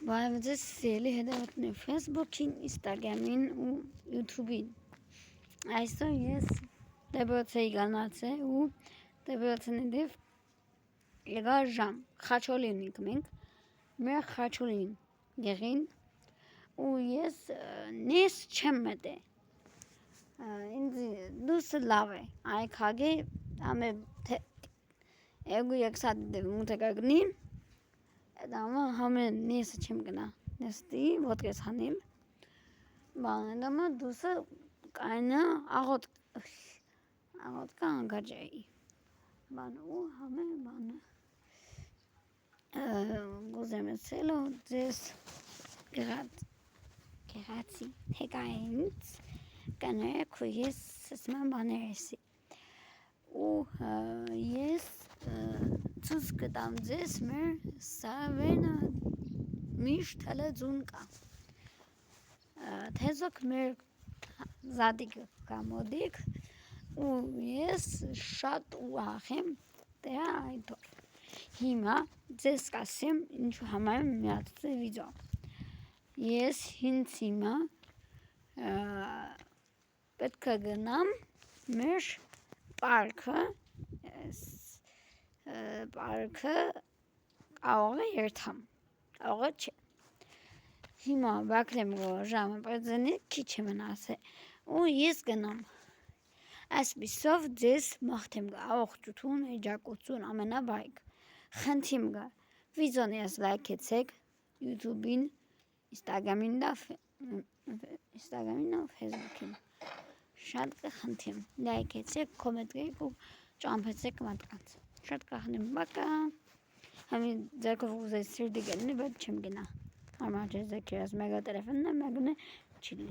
Բարևձեզ սիրելի հետևորդներ Facebook-ին, Instagram-ին ու YouTube-ին։ Այսօր ես դեպրոցեի գանացել ու դեպրոցենիդև եղար ժամ, խաչոլի ունենք մենք, մեր խաչոլին եղին ու ես նես չեմ մտե, ինձ դուսը լավ է, այք հագե ամե էգու եկսատ մութը կագնի, Դամա համը նեսը չեմ գնա, նեստի ոտքես հանիլ, բան դամա դուսը կայնա աղոտ կա անգաջայի, բան ու համը բանը գուզեմ էսելո ձեզ գեղացի թեկայինց կներեք ու ես սսման բաներ էսի ու ես ցույց կտամ ձեզ մեր սավենը միշտ հլը կա թեզոք մեր զադիկ կամոդիկ ու ես շատ ուրախ եմ դրա այդով հիմա ձեզ կասեմ ինչու համար եմ միացել վիդեո ես ինձ հիմա պետք է գնամ մեր պարկը կարող է երթամ, կարող է չէ։ Հիմա բակրեմ ժամը պրեզենի քիչ է մնացել ու ես գնամ։ Այսպիսով ձեզ մաղթեմ գա ողջություն, էջակություն ամենաբարիք։ Խնդրեմ գա վիդեոն ես լայքեցեք YouTube-ին, Instagram-ին ու Facebook-ին։ Շատ կխնդրեմ լայքեցեք, կոմենտեք ու ճամփեցեք մարդկանց։ Շատ կխնդրեմ, բակա։ Համին ձերքով ուզես սիրտի գնի, բայց չեմ գնա։ Հարմար չէ ձերքերս մեգա տելեֆոնն է, մեգնը չիլի։